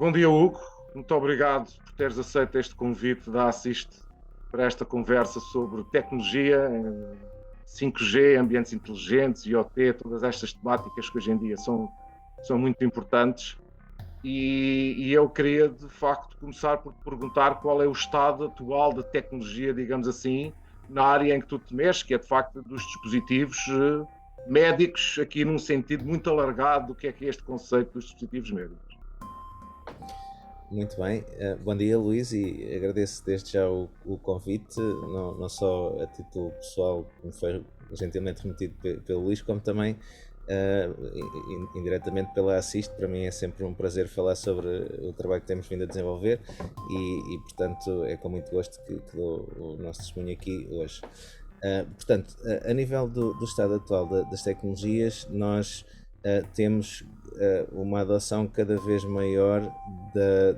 Bom dia, Hugo. Muito obrigado por teres aceito este convite da Assist para esta conversa sobre tecnologia, 5G, ambientes inteligentes, IoT, todas estas temáticas que hoje em dia são muito importantes. E eu queria, de facto, começar por te perguntar qual é o estado atual da tecnologia, digamos assim, na área em que tu te mexes, que é, de facto, dos dispositivos médicos, aqui num sentido muito alargado do que é este conceito dos dispositivos médicos. Muito bem, bom dia Luís, e agradeço desde já o convite, não só a título pessoal, como foi gentilmente remetido pelo Luís, como também indiretamente pela Assist. Para mim é sempre um prazer falar sobre o trabalho que temos vindo a desenvolver e portanto é com muito gosto que dou o nosso testemunho aqui hoje. Portanto, a nível do estado atual das tecnologias, nós temos uma adoção cada vez maior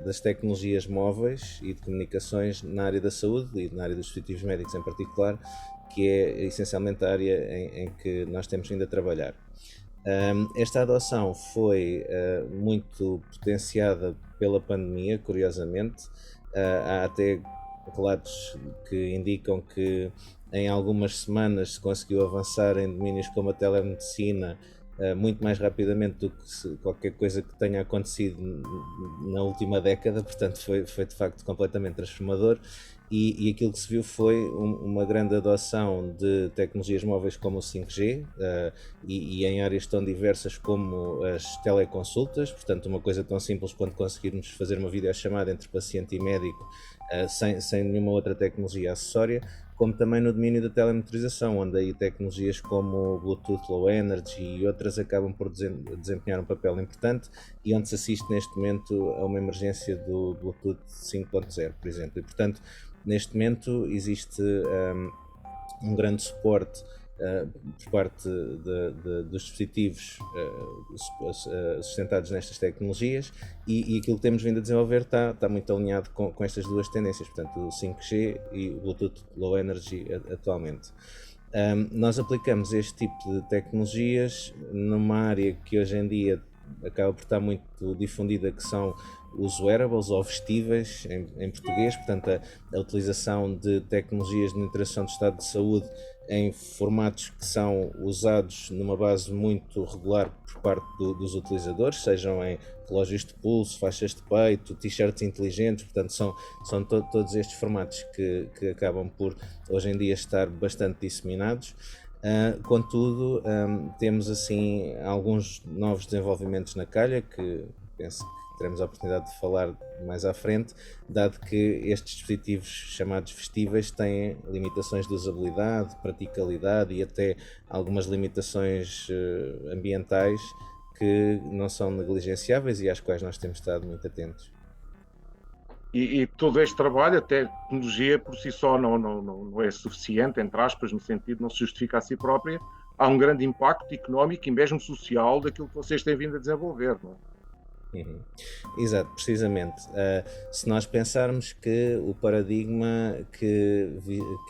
das tecnologias móveis e de comunicações na área da saúde e na área dos dispositivos médicos em particular, que é essencialmente a área em que nós temos vindo a trabalhar. Esta adoção foi muito potenciada pela pandemia, curiosamente. Há até relatos que indicam que em algumas semanas se conseguiu avançar em domínios como a telemedicina muito mais rapidamente do que qualquer coisa que tenha acontecido na última década. Portanto foi de facto completamente transformador, e aquilo que se viu foi uma grande adoção de tecnologias móveis como o 5G e em áreas tão diversas como as teleconsultas. Portanto, uma coisa tão simples quanto conseguirmos fazer uma videochamada entre paciente e médico sem nenhuma outra tecnologia acessória, como também no domínio da telemetrização, onde aí tecnologias como Bluetooth Low Energy e outras acabam por desempenhar um papel importante, e onde se assiste neste momento a uma emergência do Bluetooth 5.0, por exemplo. E portanto, neste momento existe um grande suporte por parte dos dispositivos sustentados nestas tecnologias, e aquilo que temos vindo a desenvolver está muito alinhado com estas duas tendências, portanto o 5G e o Bluetooth Low Energy atualmente. Nós aplicamos este tipo de tecnologias numa área que hoje em dia acaba por estar muito difundida, que são os wearables ou vestíveis em português. Portanto a utilização de tecnologias de monitoração do estado de saúde em formatos que são usados numa base muito regular por parte dos utilizadores, sejam em relógios de pulso, faixas de peito, t-shirts inteligentes. Portanto são todos estes formatos que acabam por hoje em dia estar bastante disseminados. Contudo, temos assim alguns novos desenvolvimentos na calha que penso que teremos a oportunidade de falar mais à frente, dado que estes dispositivos chamados vestíveis têm limitações de usabilidade, praticalidade e até algumas limitações ambientais que não são negligenciáveis e às quais nós temos estado muito atentos. E todo este trabalho, a tecnologia por si só não é suficiente, entre aspas, no sentido de não se justifica a si própria. Há um grande impacto económico e mesmo social daquilo que vocês têm vindo a desenvolver, não é? Uhum. Exato, precisamente. Se nós pensarmos que o paradigma que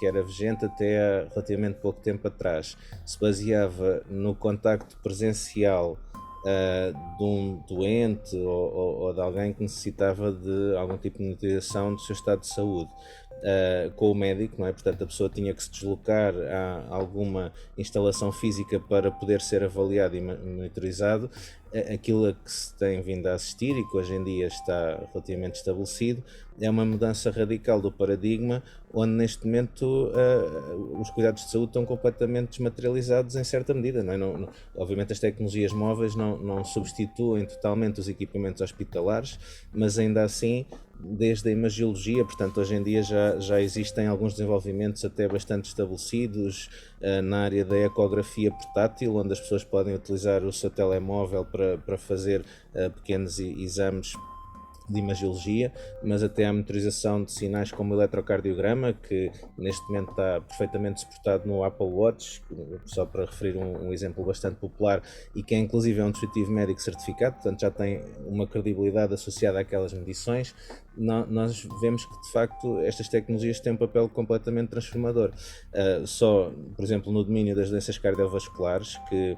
era vigente até há relativamente pouco tempo atrás se baseava no contacto presencial de um doente ou de alguém que necessitava de algum tipo de monitorização do seu estado de saúde com o médico, não é? Portanto, a pessoa tinha que se deslocar a alguma instalação física para poder ser avaliado e monitorizado. Aquilo a que se tem vindo a assistir e que hoje em dia está relativamente estabelecido é uma mudança radical do paradigma, onde neste momento os cuidados de saúde estão completamente desmaterializados em certa medida, não é? Obviamente as tecnologias móveis não substituem totalmente os equipamentos hospitalares, mas ainda assim, desde a imagiologia, portanto hoje em dia já existem alguns desenvolvimentos até bastante estabelecidos na área da ecografia portátil, onde as pessoas podem utilizar o seu telemóvel para fazer pequenos exames de imagiologia, mas até a monitorização de sinais como o eletrocardiograma, que neste momento está perfeitamente suportado no Apple Watch, só para referir um exemplo bastante popular, e que é inclusive um dispositivo médico certificado, portanto já tem uma credibilidade associada àquelas medições. nós vemos que de facto estas tecnologias têm um papel completamente transformador. Só, por exemplo, no domínio das doenças cardiovasculares, que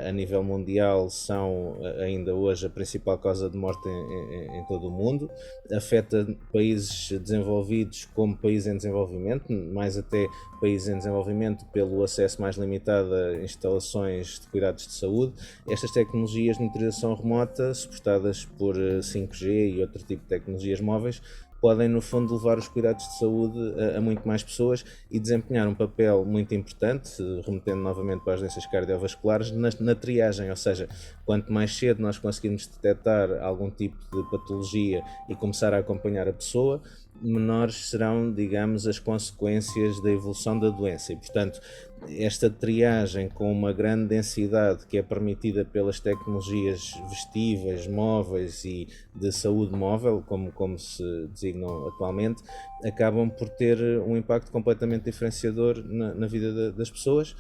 a nível mundial são ainda hoje a principal causa de morte em todo o mundo, afeta países desenvolvidos como países em desenvolvimento, mais até países em desenvolvimento pelo acesso mais limitado a instalações de cuidados de saúde. Estas tecnologias de monitorização remota, suportadas por 5G e outro tipo de tecnologias móveis, podem no fundo levar os cuidados de saúde a muito mais pessoas e desempenhar um papel muito importante, remetendo novamente para as doenças cardiovasculares, na triagem, ou seja, quanto mais cedo nós conseguirmos detectar algum tipo de patologia e começar a acompanhar a pessoa, menores serão, digamos, as consequências da evolução da doença e, portanto, esta triagem com uma grande densidade que é permitida pelas tecnologias vestíveis, móveis e de saúde móvel, como se designam atualmente, acabam por ter um impacto completamente diferenciador na vida das pessoas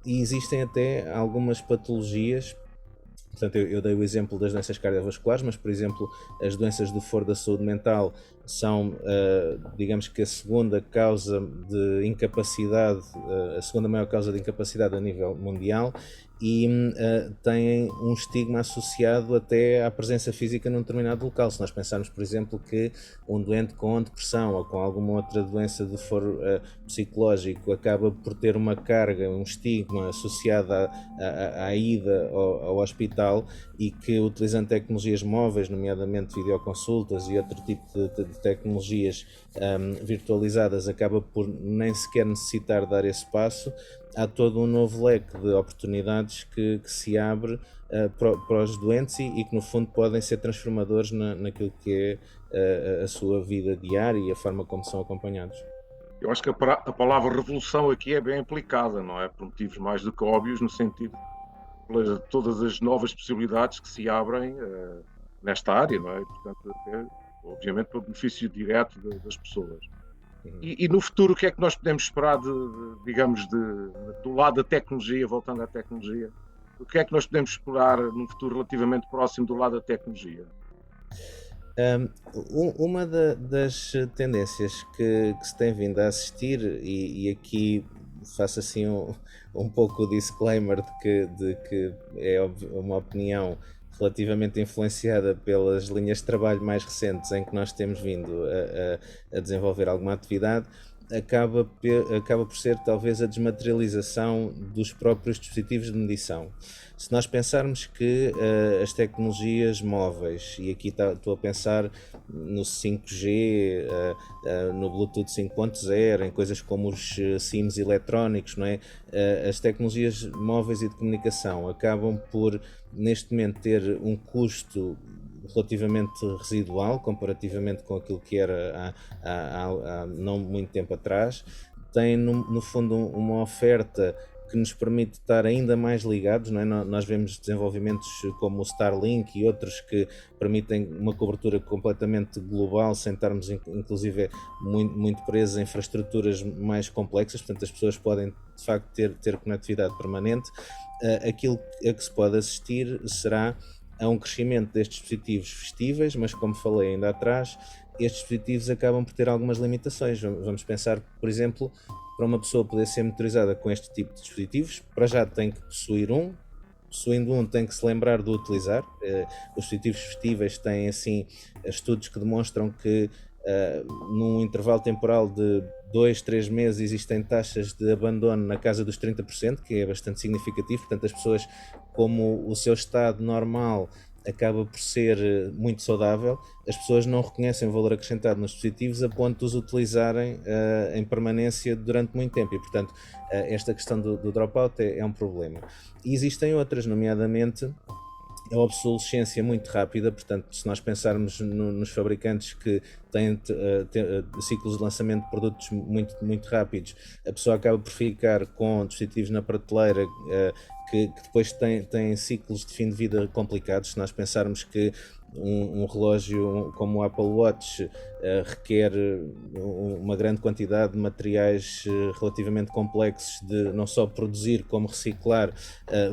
e existem até algumas patologias. Portanto, eu dei o exemplo das doenças cardiovasculares, mas, por exemplo, as doenças do foro da saúde mental são, digamos que a segunda causa de incapacidade, a segunda maior causa de incapacidade a nível mundial e têm um estigma associado até à presença física num determinado local. Se nós pensarmos, por exemplo, que um doente com depressão ou com alguma outra doença de foro psicológico acaba por ter uma carga, um estigma associado à ida ao hospital e que utilizando tecnologias móveis, nomeadamente videoconsultas e outro tipo de tecnologias virtualizadas, acaba por nem sequer necessitar dar esse passo, há todo um novo leque de oportunidades que se abre para os doentes e que no fundo podem ser transformadores naquilo que é a sua vida diária e a forma como são acompanhados. Eu acho que a palavra revolução aqui é bem aplicada, não é? Por motivos mais do que óbvios, no sentido de todas as novas possibilidades que se abrem nesta área, não é? E, portanto, obviamente, para o benefício direto das pessoas. E no futuro, o que é que nós podemos esperar, digamos, do lado da tecnologia, voltando à tecnologia? O que é que nós podemos esperar num futuro relativamente próximo do lado da tecnologia? Uma das tendências que se tem vindo a assistir, e aqui faço assim um pouco o disclaimer de que é uma opinião relativamente influenciada pelas linhas de trabalho mais recentes em que nós temos vindo a desenvolver alguma atividade, acaba por ser talvez a desmaterialização dos próprios dispositivos de medição. Se nós pensarmos que as tecnologias móveis, e aqui estou a pensar no 5G, no Bluetooth 5.0, em coisas como os SIMs eletrónicos, não é? As tecnologias móveis e de comunicação acabam por, neste momento, ter um custo relativamente residual comparativamente com aquilo que era há não muito tempo atrás. Tem no fundo uma oferta que nos permite estar ainda mais ligados, não é? Nós vemos desenvolvimentos como o Starlink e outros que permitem uma cobertura completamente global sem estarmos inclusive muito presos a infraestruturas mais complexas, portanto as pessoas podem de facto ter conectividade permanente. Aquilo a que se pode assistir será a um crescimento destes dispositivos vestíveis, mas como falei ainda atrás, estes dispositivos acabam por ter algumas limitações. Vamos pensar, por exemplo, para uma pessoa poder ser monitorizada com este tipo de dispositivos, para já tem que possuir possuindo tem que se lembrar de utilizar. Os dispositivos vestíveis têm assim estudos que demonstram que num intervalo temporal de 2-3 meses existem taxas de abandono na casa dos 30%, que é bastante significativo. Portanto, as pessoas, como o seu estado normal acaba por ser muito saudável, as pessoas não reconhecem o valor acrescentado nos dispositivos a ponto de os utilizarem em permanência durante muito tempo e, portanto, esta questão do dropout é um problema. E existem outras, nomeadamente a obsolescência muito rápida. Portanto, se nós pensarmos nos fabricantes que têm ciclos de lançamento de produtos muito rápidos, a pessoa acaba por ficar com dispositivos na prateleira que depois têm ciclos de fim de vida complicados. Se nós pensarmos que um relógio como o Apple Watch requer uma grande quantidade de materiais relativamente complexos de não só produzir como reciclar.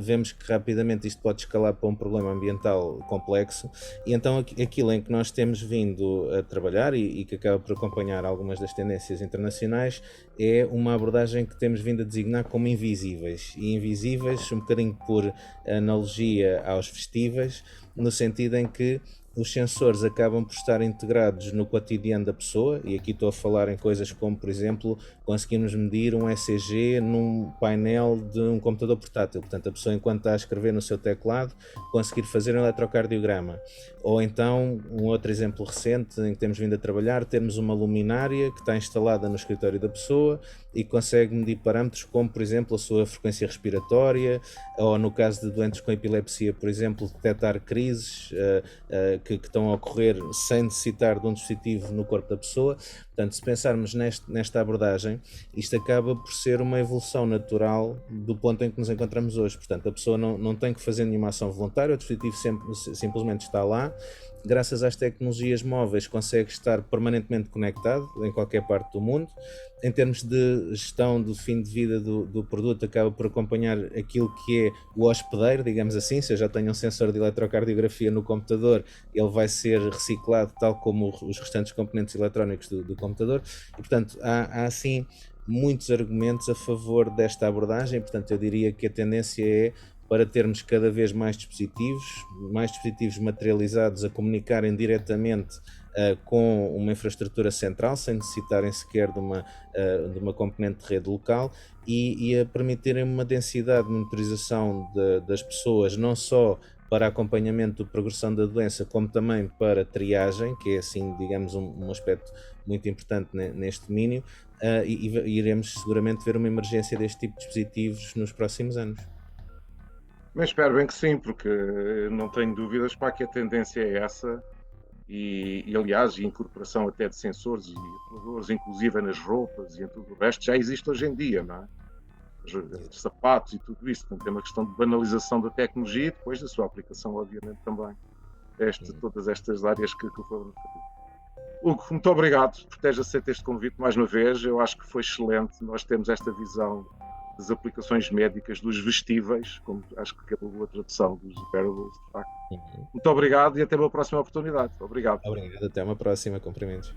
Vemos que rapidamente isto pode escalar para um problema ambiental complexo, e então aquilo em que nós temos vindo a trabalhar e que acaba por acompanhar algumas das tendências internacionais é uma abordagem que temos vindo a designar como invisíveis, e invisíveis um bocadinho por analogia aos vestíveis, no sentido em que os sensores acabam por estar integrados no cotidiano da pessoa, e aqui estou a falar em coisas como, por exemplo, conseguimos medir um ECG num painel de um computador portátil. Portanto, a pessoa, enquanto está a escrever no seu teclado, conseguir fazer um eletrocardiograma. Ou então, um outro exemplo recente em que temos vindo a trabalhar, temos uma luminária que está instalada no escritório da pessoa e consegue medir parâmetros como, por exemplo, a sua frequência respiratória, ou no caso de doentes com epilepsia, por exemplo, detectar crises que estão a ocorrer sem necessitar de um dispositivo no corpo da pessoa. Portanto, se pensarmos nesta abordagem, isto acaba por ser uma evolução natural do ponto em que nos encontramos hoje. Portanto, a pessoa não tem que fazer nenhuma ação voluntária, o dispositivo simplesmente está lá. Graças às tecnologias móveis, consegue estar permanentemente conectado em qualquer parte do mundo. Em termos de gestão do fim de vida do produto, acaba por acompanhar aquilo que é o hospedeiro, digamos assim. Se eu já tenho um sensor de eletrocardiografia no computador, ele vai ser reciclado tal como os restantes componentes eletrónicos do computador. E, portanto, há assim muitos argumentos a favor desta abordagem. Portanto, eu diria que a tendência é para termos cada vez mais dispositivos materializados a comunicarem diretamente com uma infraestrutura central, sem necessitarem sequer de uma componente de rede local, e a permitirem uma densidade de monitorização das pessoas, não só para acompanhamento da progressão da doença, como também para triagem, que é, assim, digamos, um aspecto muito importante neste domínio, e iremos seguramente ver uma emergência deste tipo de dispositivos nos próximos anos. Mas espero bem que sim, porque não tenho dúvidas para que a tendência é essa, e aliás, a incorporação até de sensores e atuadores, inclusive nas roupas e em tudo o resto, já existe hoje em dia, não é? Os sapatos e tudo isso. Portanto, é uma questão de banalização da tecnologia e depois da sua aplicação, obviamente, também. Todas estas áreas que eu falo. Hugo, muito obrigado por teres aceito este convite mais uma vez. Eu acho que foi excelente. Nós temos esta visão das aplicações médicas, dos vestíveis, como acho que é uma boa tradução dos wearables, de facto. Muito obrigado e até uma próxima oportunidade. Obrigado. Obrigado, até uma próxima. Cumprimentos.